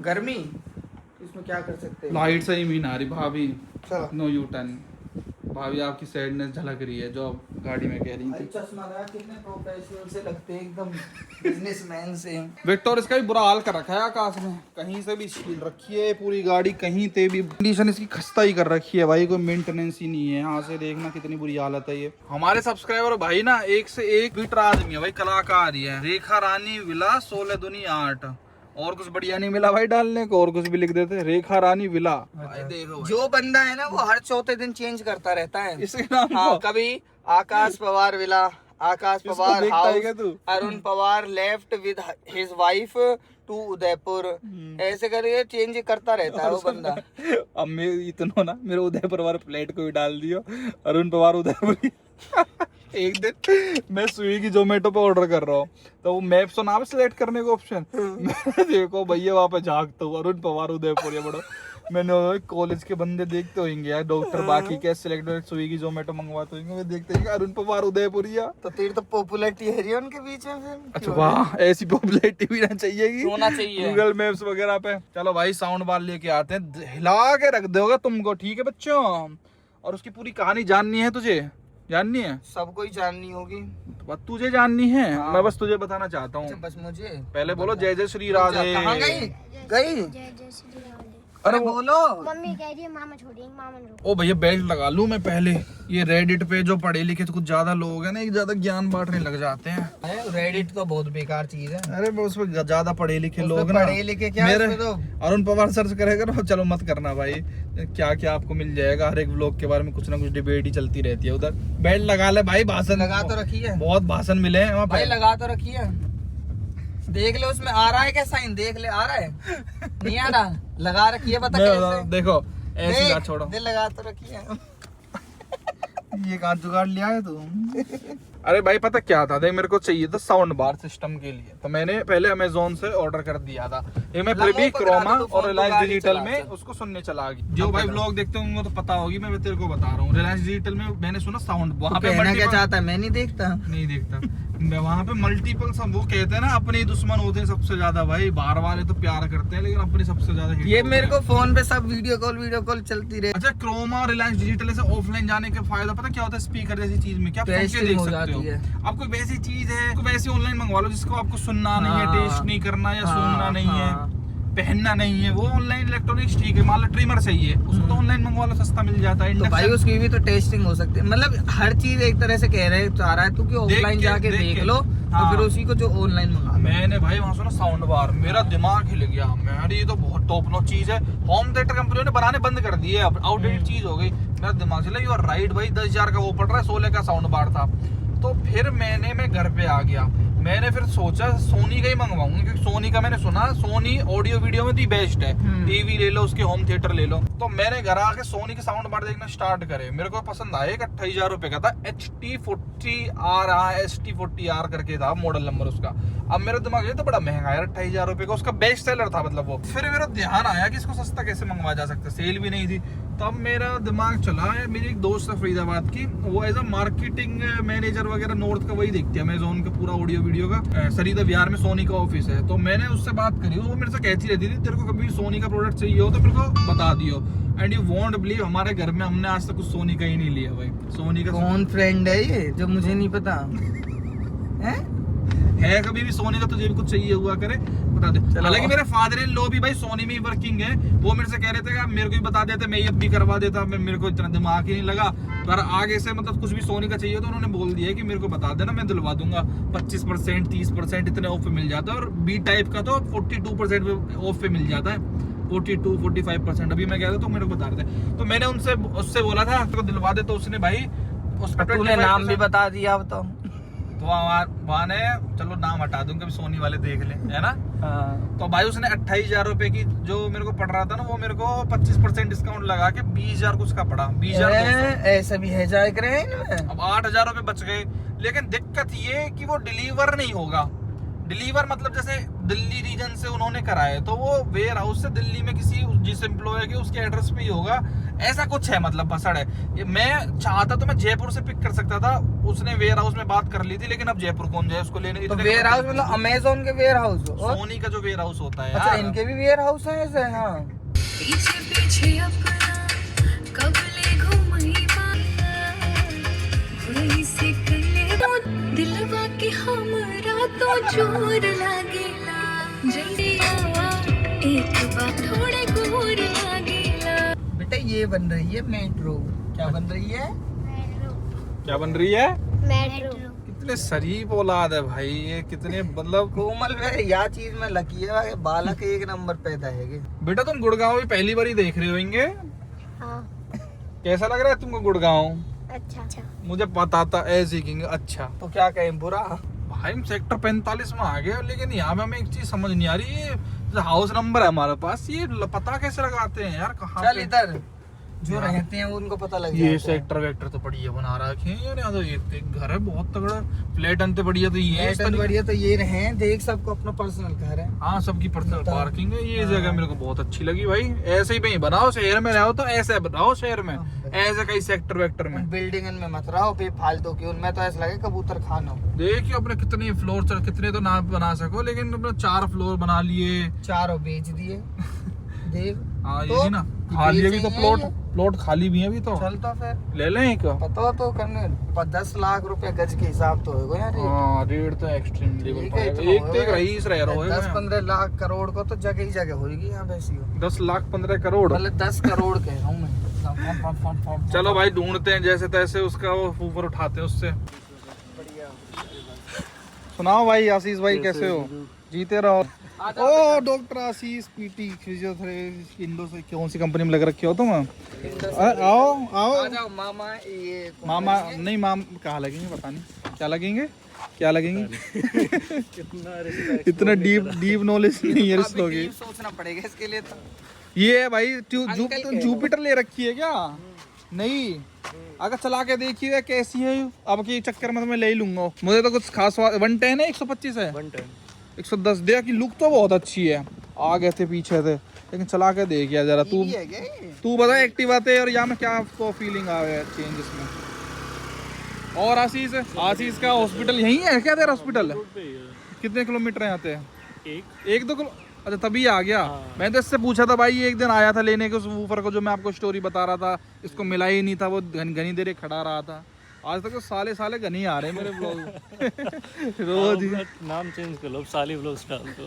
गर्मी, इसमें क्या कर सकते हैं। लाइट सही भी ना रही भाभी। चलो नो यू टर्न। भाभी आपकी सैडनेस झलक रही है जो आप गाड़ी में कह रही थी। चश्मा लगा, कितने प्रोफेशनल से लगते हैं, एकदम बिजनेसमैन से। विक्टोर इसका भी बुरा हाल कर रखा है आकाश में, कहीं से भी छील रखी है पूरी गाड़ी, कहीं से भी कंडीशन इसकी खस्ता ही कर रखी है भाई, कोई मेंटेनेंस ही नहीं है। यहाँ से देखना कितनी बुरी हालत है ये। हमारे सब्सक्राइबर भाई ना एक से एक बिटर आदमी है भाई, कलाकार ही है। रेखा रानी विला 16 दूनी 8, और कुछ बढ़िया नहीं मिला भाई डालने को, और कुछ भी लिख देते रेखा रानी विला। भाई देखो भाई। जो बंदा है ना वो हर चौथे दिन चेंज करता रहता है इसके नाम हाँ, को। कभी आकाश पवार विला, आकाश इसको पवार देखता है क्या हाउस, तू? Arun Pawar left with his wife to Udaipur, ऐसे करके चेंज करता रहता है वो बंदा। अब मैं इतना ना मेरे उदयपुर वाले प्लेट को भी डाल दियो, अरुण पवार उदयपुर। एक दिन मैं स्विगी जोमेटो पे ऑर्डर कर रहा हूँ, तो वो मैप्स तो नाम सिलेक्ट करने को ऑप्शन, मैं देखो भैया वहाँ पे झाँकता हूँ अरुण पवार उदयपुर। ये बड़ो मैंने कॉलेज के बंदे देखते होंगे यार, डॉक्टर बाकी क्या सिलेक्ट स्विगी जोमेटो मंगवाते होंगे, वो देखते हैं अरुण पवार उदयपुरिया। तो तेरी तो पॉपुलैरिटी है रही उनके बीच में फिर। अच्छा वाह, ऐसी पॉपुलैरिटी भी ना चाहिए होना चाहिए गूगल मैप्स वगैरह पे। चलो भाई साउंड बार लेके आते हैं, हिला के रख दोगे तुमको, ठीक है बच्चों। और उसकी पूरी कहानी जाननी है तुझे, जाननी है? सबको ही जाननी होगी। बस तुझे जाननी है? हाँ। मैं बस तुझे बताना चाहता हूँ। बस मुझे पहले बोलो जय जय श्री राधे। कहाँ गई? जय जय श्री राधे। अरे बोलो। मम्मी कह रही है मामा छोड़ेंगे, मामा रुको। ओ भैया बेल्ट लगा लूं मैं पहले। ये रेडिट पे जो पढ़े लिखे तो कुछ ज्यादा लोग हैं ना, एक ज्यादा ज्ञान बांटने लग जाते हैं। रेडिट तो बहुत बेकार चीज है। अरे उस पे ज्यादा पढ़े लिखे लोग ना, पढ़े लिखे क्या मेरे उसमें तो अरुण पवार सर्च करेगा ना, चलो मत करना भाई, क्या क्या आपको मिल जाएगा। हर एक व्लॉग के बारे में कुछ ना कुछ डिबेट ही चलती रहती है उधर। बेल्ट लगा ले भाई, भाषण लगा तो रखी है, बहुत भाषण मिले हैं वहाँ भाई पे। लगा तो रखी है। देख ले उसमें आ रहा है क्या साइन, देख ले आ रहा है नहीं आ रहा, लगा रखी है बता कैसे। देखो ऐसी देख, बात छोड़ो, दिल लगा तो रखी है। ये कहाँ जुगाड़ लिया है तू? अरे भाई पता क्या था, देख मेरे को चाहिए था साउंड बार सिस्टम के लिए, तो मैंने पहले अमेजोन से ऑर्डर कर दिया था। ये मैं फिर भी क्रोमा और रिलायंस डिजिटल में उसको सुनने चला गया। जो भाई व्लॉग देखते होंगे उनको तो पता होगी, मैं तेरे को बता रहा हूँ। रिलायंस डिजिटल में मैंने सुना साउंड, वहाँ पे क्या चाहता है, मैं नहीं देखता, नहीं देखता मैं वहाँ पे मल्टीपल सब, वो कहते हैं ना अपने ही दुश्मन होते हैं सबसे ज्यादा भाई। बाहर वाले तो प्यार करते हैं लेकिन अपने सबसे ज्यादा hate ये होते मेरे हैं। को फोन पे सब वीडियो कॉल चलती रहे। अच्छा क्रोमा और रिलायंस डिजिटल से ऑफलाइन जाने का फायदा पता क्या होता है? स्पीकर जैसी चीज में क्या देख सकते हो, आप कोई वैसी चीज है कोई वैसी ऑनलाइन मंगवा लो जिसको आपको सुनना नहीं है, टेस्ट नहीं करना या सुनना नहीं है, पहनना नहीं है। वो ऑनलाइन इलेक्ट्रॉनिक्स ठीक है, मान लो ट्रिमर चाहिए उसको तो ऑनलाइन मंगवा लो, सस्ता मिल जाता है। तो भाई उसकी भी तो टेस्टिंग हो सकती है, मतलब हर चीज एक तरह से कह रहे चाह रहा है तू कि ऑफलाइन जाके देख लो, तो फिर उसी को जो ऑनलाइन मंगा। मैंने भाई वहाँ सुना साउंड बार, मेरा दिमाग हिल गया। मैंने ये तो बहुत टॉप नॉच चीज है, होम थिएटर कंपनी ने बनाने बंद कर दिए, अब आउटडेटेड चीज हो गई। मेरा दिमाग चला यू आर राइट भाई, 10,000 का वो पड़ रहा है, 16 का साउंड बार था। तो फिर मैं घर पे आ गया। मैंने फिर सोचा सोनी का ही मंगवाऊंगा, क्योंकि सोनी का मैंने सुना सोनी ऑडियो वीडियो में दी बेस्ट है। टीवी ले लो, उसके होम थिएटर ले लो। तो मैंने घर आके सोनी के साउंड बार देखना स्टार्ट करे। मेरे को पसंद आया, 28,000 रुपए का था। HT40R ST40R करके था मॉडल नंबर उसका। अब मेरा दिमाग ये तो बड़ा महंगा है 28,000 रुपए का, उसका बेस्ट सेलर था मतलब वो। फिर मेरा ध्यान आया कि इसको सस्ता कैसे मंगवाया जा सकता है, सेल भी नहीं थी। तब मेरा दिमाग चला है, मेरी एक दोस्त है फरीदाबाद की, वो एज अ मार्केटिंग मैनेजर वगैरह नॉर्थ का वही देखती है, अमेजोन का पूरा ऑडियो वीडियो का। सरीदा विहार में सोनी का ऑफिस है। तो मैंने उससे बात करी, वो मेरे से कहती रहती थी तेरे को कभी सोनी का प्रोडक्ट चाहिए हो तो मेरे को बता दियो। एंड यू वोंट बिलीव, हमारे घर में हमने आज तक कुछ सोनी का ही नहीं लिया भाई। सोनी का कौन फ्रेंड है ये जो मुझे नहीं पता है, कभी भी सोनी का तुझे भी कुछ चाहिए हुआ करे बता दे। हालांकि मेरे फादर इन लॉ भी भाई सोनी में ही वर्किंग है। वो मेरे से कह रहे थे कि मेरे को भी बता देते, मैं ये भी करवा देता। मेरे को इतना दिमाग ही नहीं लगा। पर आगे से मतलब कुछ भी सोनी का चाहिए तो उन्होंने बोल दिया कि मेरे को बता देना, मैं दिलवा दूंगा। 25% 30% इतने ऑफ पे मिल जाता है। और बी टाइप का तो 42% ऑफ पे मिल जाता है, 42-45%। अभी मैं गया था तो मेरे को बता रहे थे। तो मैंने उससे बोला था तो दिलवा दे। तो उसने भाई उसका तूने नाम भी बता दिया अब तो वहाँ ने, चलो नाम हटा दूंगा, सोनी वाले देख ले, है ना। तो भाई उसने 28,000 रुपए की जो मेरे को पड़ रहा था ना, वो मेरे को 25% डिस्काउंट लगा के 20,000 कुछ का पड़ा। 20,000 ऐसा भी है जाए करे इनमें। अब 8,000 रुपए बच गए। लेकिन दिक्कत ये कि वो डिलीवर नहीं होगा। डिलीवर मतलब जैसे दिल्ली रीजन से उन्होंने कराए तो वो वेयर हाउस से दिल्ली में किसी जिस एम्प्लॉय के उसके एड्रेस पे ही होगा, ऐसा कुछ है मतलब बसड़ है। मैं चाहता तो मैं जयपुर से पिक कर सकता था, उसने वेयर हाउस में बात कर ली थी। लेकिन अब जयपुर कौन जाए उसको लेने। तो वेयर हाउस मतलब अमेजोन के वेयर हाउस, सोनी का जो वेयर हाउस होता है। अच्छा इनके भी वेयर हाउस है ऐसे। हाँ पीछे अपना कब ले घूमई वही से कले दिलवा के हमरा तो जोर लागेला जल्दिया एक बात थोड़े गोर लागेला। बेटा ये बन रही है मेट्रो। क्या बन रही है? क्या बन रही है? मेट्रो। कितने शरीफ औलाद है भाई ये, कितने मतलब कोमल में यह चीज में लकी है, बालक एक नंबर पैदा है। बेटा तुम गुड़गांव भी पहली बार ही देख रहे होंगे। हाँ। कैसा लग रहा है तुमको गुड़गांव? अच्छा। मुझे पता था ऐसे ही अच्छा। तो क्या कहें बुरा? भाई हम सेक्टर 45 में आ गए, लेकिन यहाँ पे हमें एक चीज समझ नहीं आ रही है, हाउस नंबर है हमारे पास, ये पता कैसे लगाते हैं यार कहाँ? चल इधर जो रहते हैं उनको पता लग जाता है। ये सेक्टर वेक्टर तो बढ़िया बना रखे हैं यार। यहाँ तो एक घर है बहुत तगड़ा, फ्लैट अंते बढ़िया। तो ये बढ़िया तो ये रहे, देख सबको अपना पर्सनल घर है। हाँ सबकी पर्सनल पार्किंग है। ये जगह मेरे को बहुत अच्छी लगी भाई। ऐसे ही कहीं बनाओ, शहर में रहो तो ऐसे बनाओ, शहर में ऐसे कहीं सेक्टर वेक्टर में। बिल्डिंग में मत रहो बेफालतू की, उनमें तो ऐसा लगे कबूतर खाना। देखिए अपने कितने फ्लोर, कितने तो ना बना सको, लेकिन अपने 4 फ्लोर बना लिए, चारों बेच दिए। देख हाँ तो ये ना खाली भी तो प्लॉट खाली भी है अभी तो। चल तो फिर ले लें एक। पता तो करने 10 लाख रुपए गज के हिसाब तो होगा यार। हाँ रेट तो एक्सट्रीम लेवल पर है। एक तो एक रईस रह रहा है 10-15 लाख करोड़ को तो जगह ही जगह होगी यहाँ वैसी। 10 लाख 15 करोड़ मतलब 10 करोड़ कह रहा हूँ मैं। चलो भाई ढूंढते हैं जैसे तैसे उसका, वो ऊपर उठाते हैं उससे। सुनाओ भाई आशीष भाई कैसे हो? जीते रहो। ओ डॉक्टर आशीष पीटी फिजियोथेरेपी, इंडो से कौन सी कंपनी में लग रखे हो तुम? आओ आ जाओ मामा। ये मामा नहीं, कहाँ लगेंगे पता नहीं, क्या लगेंगे इतना डीप नॉलेज नहीं है रिश्तों की। सोचना पड़ेगा इसके लिए तो। ये है भाई जुपिटर ले रखी है क्या? नहीं, अगर चला के देखिए कैसी है। अब के चक्कर में तो मैं ले ही लूंगा। मुझे तो कुछ खास 110 है 125 है 110 दे की लुक तो बहुत अच्छी है। आगे थे पीछे थे, लेकिन चला के देखिए जरा। तू बता एक्टिवा थे और यहाँ में क्या आपको फीलिंग आ गया चेंज इसमें? और आशीष का हॉस्पिटल यही है क्या? तेरा हॉस्पिटल कितने किलोमीटर है यहाँ से? 1-2 किलो। अच्छा तभी आ गया। मैंने तो इससे पूछा था भाई, एक दिन आया था लेने के उस वूफर को जो मैं आपको स्टोरी बता रहा था, इसको मिला ही नहीं था, वो घनी देर खड़ा रहा था। आज तक तो साले घनी आ रहे हैं मेरे ब्लॉग रोज ही। नाम चेंज कर लो, साली ब्लॉग्स डाल दो।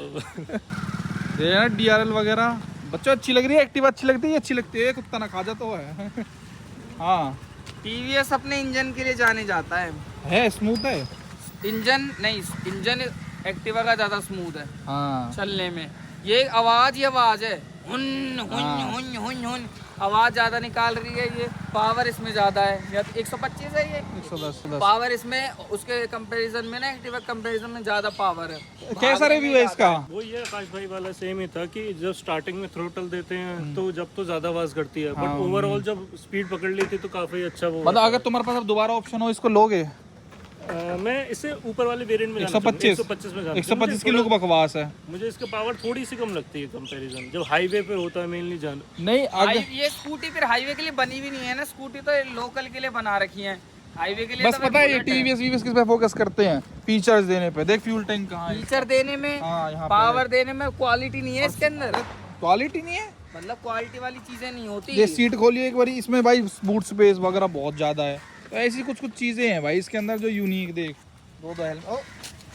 ये ना DRL वगैरह बच्चों अच्छी लग रही है। एक्टिवा अच्छी लगती है, अच्छी लगती है, कुत्ता ना खा जाता तो है। हाँ TVS अपने इंजन के लिए जाने जाता है स्मूथ है इंजन। नहीं, इंजन एक्टिवा का ज्यादा स्मूथ है हाँ चलने में। ये आवाज है हुन हुन हुन हुन हुन। आवाज ज्यादा निकाल रही है ये, पावर इसमें ज्यादा है, या 125 है ये 110 पावर इसमें, उसके कंपैरिजन में ना एक्टिवा कंपैरिजन में ज्यादा पावर है। कैसा रिव्यू है इसका? वो ये आकाश भाई वाला सेम ही था कि जब स्टार्टिंग में थ्रोटल देते हैं तो जब तो ज्यादा आवाज करती है, बट ओवरऑल जब स्पीड पकड़ ली थी तो काफी अच्छा वो मतलब अगर तुम्हारे पास अब दोबारा ऑप्शन हो इसको लोगे? मैं इससे ऊपर वाले वेरिएंट में 125 में जाना 125 की लुक बकवास है। मुझे इसका पावर थोड़ी सी कम लगती है कंपैरिजन, जब हाईवे पे होता है मेनली जान। नहीं ये स्कूटी फिर हाईवे के लिए बनी भी नहीं है ना, स्कूटी तो लोकल के लिए बना रखी है, हाईवे के लिए बस पता है ये टीवीएस वीवीएस किस पे फोकस करते हैं? फीचर्स देने पे। देख फ्यूल टैंक कहाँ है, फीचर देने में, हाँ, यहाँ पे पावर देने में, क्वालिटी नहीं है इसके अंदर, क्वालिटी नहीं है, मतलब क्वालिटी वाली चीजें नहीं होती। ये सीट खोलिए एक बार, इसमें भाई बूट स्पेस वगैरह बहुत ज्यादा है, तो ऐसी कुछ कुछ चीजें हैं भाई इसके अंदर जो यूनिक। देख दो हेलमेट, ओ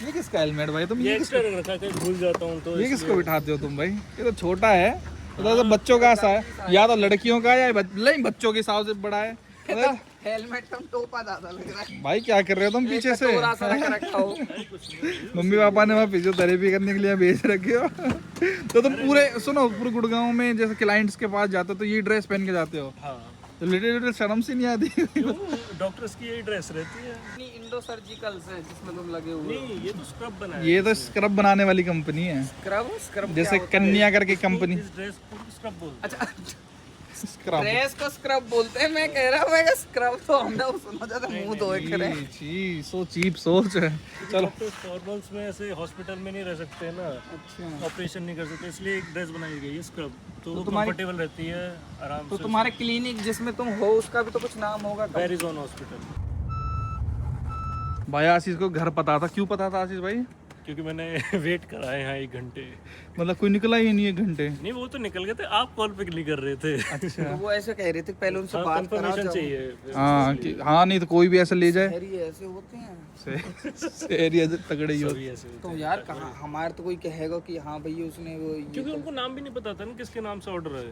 ये किसका हेलमेट भाई? तुम ये ये एक्स्ट्रा रखा है, भूल जाता हूँ तो ये किसको बिठाते हो तुम भाई? ये तो छोटा है, तो बच्चों का ऐसा है, या तो लड़कियों का या नहीं बच्चों के हिसाब से बड़ा है। हेलमेट तुम टोपा ज्यादा लग रहा है भाई क्या कर रहे हो तुम पीछे से? थोड़ा सा रखा हो। मम्मी पापा ने वहाँ फिजियोथेरेपी करने के लिए भेज रखे हो तो तुम पूरे सुनो, पूरे गुड़गांव में जैसे क्लाइंट्स के पास जाते हो तो ये ड्रेस पहन के जाते हो? हाँ। तो लिटिल शर्म सी नहीं आती? डॉक्टर्स की यही ड्रेस रहती है। इंडो सर्जिकल से जिसमें तुम लगे हुए हो। नहीं, ये तो स्क्रब बना है। ये तो स्क्रब बनाने वाली कंपनी है, स्क्रब जैसे कन्या करके कंपनी। इस ड्रेस को स्क्रब बोलते हैं। अच्छा, स्क्रब ड्रेस को स्क्रब बोलते हैं। मैं कह रहा हूँ स्क्रब तो हमने सुना जाता मुंह धोए करे। सो चीप सोच है। चलो फॉर्मल्स में ऐसे हॉस्पिटल में नहीं रह सकते ना, ऑपरेशन नहीं कर सकते, इसलिए एक ड्रेस बनाई गई है स्क्रब, तो वो कंफर्टेबल रहती है आराम तो से। तुम्हारे क्लिनिक जिसमें तुम हो उसका भी तो कुछ नाम होगा। Verizon hospital. भाई आशीष को घर पता था, क्यों पता था आशीष भाई? क्योंकि मैंने वेट करा है यहाँ 1 घंटे। मतलब कोई निकला ही नहीं 1 घंटे? नहीं, वो तो निकल गए थे, आप कॉल पे नहीं कर रहे थे। अच्छा। तो वो ऐसे कह रहे थे पहले उनसे बात कंफर्मेशन चाहिए। हाँ हाँ, नहीं तो कोई भी ऐसा ले जाए। ऐसे होते हैं एरिया तगड़े ही हो। तो यार कहाँ हमारे तो कोई कहेगा कि हाँ भैया उसने वो क्योंकि उनको नाम भी नहीं पता था ना किसके नाम से ऑर्डर है।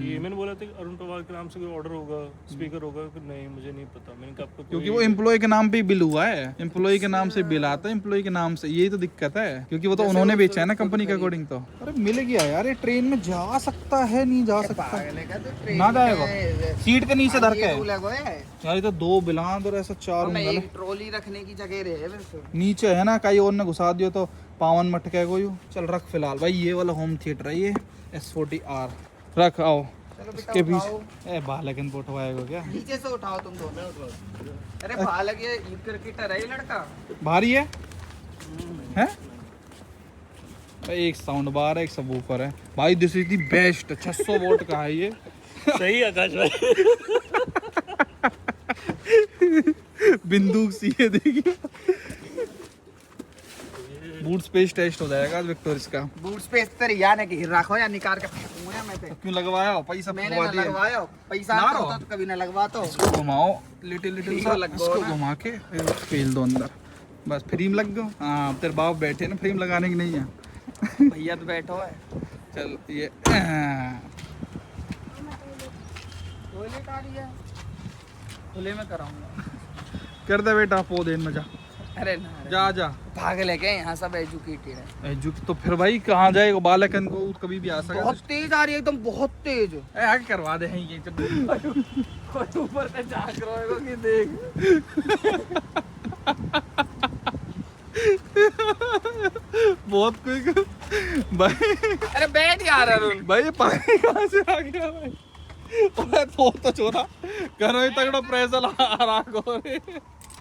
ये मैंने बोला था कि अरुण पवार के नाम से कोई ऑर्डर होगा, स्पीकर होगा, कि नहीं मुझे नहीं पता। मैंने कहा आपको क्योंकि वो एम्प्लॉय के नाम पे बिल हुआ है, एम्प्लॉय के नाम से बिल आता है, एम्प्लॉय के नाम से, यही तो दिक्कत है, क्योंकि वो तो उन्होंने बेचा है ना कंपनी के अकॉर्डिंग। तो अरे मिल गया यार, ये ट्रेन में जा सकता है, नहीं जा सकता ना जाएगा, सीट के नीचे धर के यार। ये तो 2 बिलांद और ऐसा 4 उंगल, ट्रॉली रखने की जगह रहे नीचे है ना, कहीं और ने घुसा दियो तो पावन मटके को यू चल रख। फिलहाल भाई ये वाला होम थिएटर है, ये S40R रख। आओ इसके पीछे ए बालकन पोटवाएगा क्या? नीचे से उठाओ तुम दोनों। अरे बालक ये क्रिकेटर है ये लड़का, भारी है हैं? एक साउंड बार है, एक सबवूफर है भाई। This is the best. 600 vote का है ये। सही आकाश भाई। बिंदुक सी है, देखिए। बूट स्पेस टेस्ट हो जाएगा विक्टोरिस का। बूट स्पेस तेरे याने की रखो या निकाल के फेंकूंगा मैं पे। क्यों लगवाया हो? पैसा मैंने ना लगवाया, पैसा ना आता रो। होता तो कभी ना लगवाता। इसको घुमाओ लिटिल लिटिल सा, लग इसको ना। घुमा के फेल दो अंदर, बस फ्रेम लग गयो। हाँ तेरे बाप बैठे ना, फ्रेम लगाने की नहीं है। भैया तो बैठो है। चल ये टॉयलेट आ रही है, खुले में कराऊंगा। कर दे बेटा, पौधे में जा। अरे ना जा जा भाग लेके, यहाँ सब एजुकेटेड है। तो फिर भाई कहाँ जाएगा? बालकन को कभी भी आ सकता बहुत तेज आ रही है, एकदम बहुत तेज। है। आगे करवा दे ये ऊपर से झांक रहा है कि देख। बहुत क्विक भाई। अरे बैठ यार अरुण। भाई ये पानी कहाँ से आ गया भाई? ओए तो छोरा करो ही तगड़ा प्रेशर आ रहा को रे।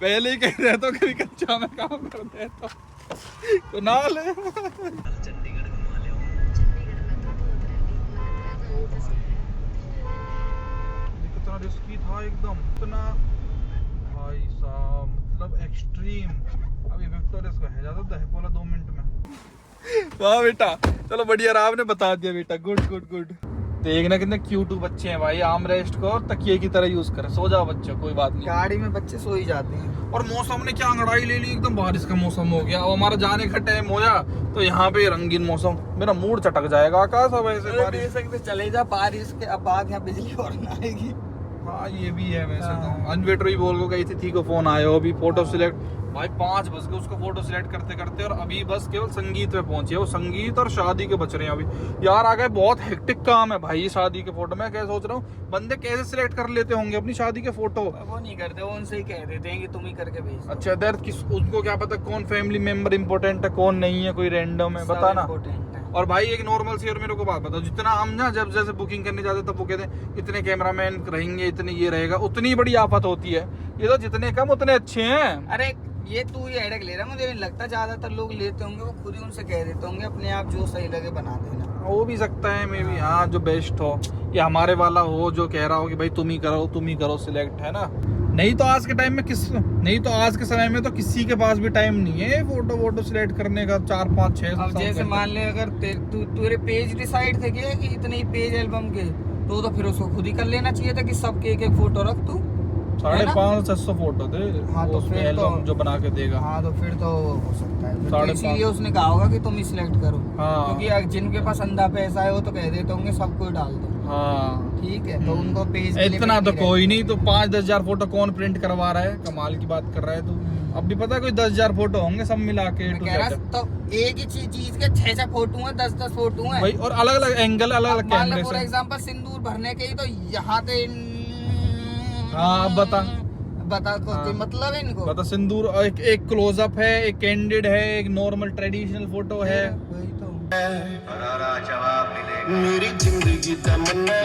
पहले ही कह रहे तो कभी कच्चा में काम कर दे तो ना ले। चंडीगढ़ घुमा ले। कितना रिस्की था एकदम, इतना भाई साहब, मतलब एक्सट्रीम। अभी विक्टोरियस को है ज्यादा बोला 2 मिनट में। वाह बेटा, चलो बढ़िया, आपने बता दिया बेटा, गुड गुड गुड। देखना कितने क्यूट बच्चे हैं भाई। आर्म रेस्ट को और तकिए की तरह यूज करें, सो जाओ बच्चे, कोई बात नहीं। गाड़ी में बच्चे सो ही जाते हैं। और मौसम ने क्या अंगड़ाई ले ली, एकदम बारिश का मौसम हो गया। अब हमारा जाने का टाइम हो जा तो यहाँ पे रंगीन मौसम, मेरा मूड चटक जाएगा आकाश। अब ऐसे बारिश सकते चले जा, बारिश के अब बाद यहाँ बिजली और ना आएगी। हाँ ये भी है वैसे तो। अनवेटर भी बोल को गई थी को फोन आया हो, अभी फोटो सिलेक्ट भाई 5 बज गए उसको फोटो सिलेक्ट करते करते, और अभी बस केवल संगीत पे पहुंचे हैं। वो संगीत और शादी के बच रहे हैं अभी। यार आगे बहुत हेक्टिक काम है भाई शादी के फोटो। मैं क्या सोच रहा हूँ, बंदे कैसे सिलेक्ट कर लेते होंगे अपनी शादी के फोटो? वो नहीं करते, वो उनसे ही कह देते हैं कि तुम ही करके भेज दो। अच्छा दर्द किस, उनको क्या पता कौन फैमिली मेंबर इंपॉर्टेंट है कौन नहीं है, कोई रैंडम है, सब बताना। important है। और भाई एक नॉर्मल सी और मेरे को बात बताओ, जितना हम ना जब जैसे बुकिंग करने जाते तब वो कहते हैं इतने कैमरामैन रहेंगे, इतने ये रहेगा, उतनी बड़ी आफत होती है। ये तो जितने कम उतने अच्छे हैं। अरे ये तू ही हेडेक ले रहा है, मुझे नहीं लगता ज्यादातर लोग लेते होंगे, वो खुद ही उनसे कह देते होंगे अपने आप जो सही लगे बना देना। हो भी सकता है मे बी, हाँ जो बेस्ट हो, या हमारे वाला हो जो कह रहा हो कि भाई तुम ही करो सिलेक्ट, है ना। नहीं तो आज के टाइम में नहीं तो आज के समय में तो किसी के पास भी टाइम नहीं है फोटो सिलेक्ट करने का। 4 5 6 अब जैसे मान ले अगर तेरे पेज डिसाइड थे कि इतने ही पेज एल्बम के, तो फिर उसको खुद ही कर लेना चाहिए था कि सबके एक फोटो रख तू। 550-600 फोटो थे। हाँ तो फिर तो जो बना के देगा। हाँ तो फिर तो हो सकता है, फिर तो 550 इसीलिए उसने कहा होगा कि तुम ही सिलेक्ट करो। हाँ। क्योंकि अगर जिनके पास अंधा पैसा है वो तो कह देते होंगे सबको डाल दो। हाँ ठीक है, तो उनको पेज इतना तो कोई नहीं, तो 5-10 हजार फोटो कौन प्रिंट करवा रहा है? कमाल की बात कर रहा है तू। अब भी पता है कोई 10 हजार फोटो होंगे सब मिला के। मैं कह रहा तो एक ही चीज के 6 फोटो हैं, 10 फोटो हैं भाई, और अलग अलग एंगल अलग अलग कैमरे फॉर से। एग्जांपल सिंदूर भरने के ही तो यहाँ पे हाँ अब बता कोई मतलब है इनको? बता सिंदूर एक क्लोजअप है, एक कैंडिड है, एक नॉर्मल ट्रेडिशनल फोटो है। वही तो। जवाब मिलेगा। मेरी जिंदगी तमन्ना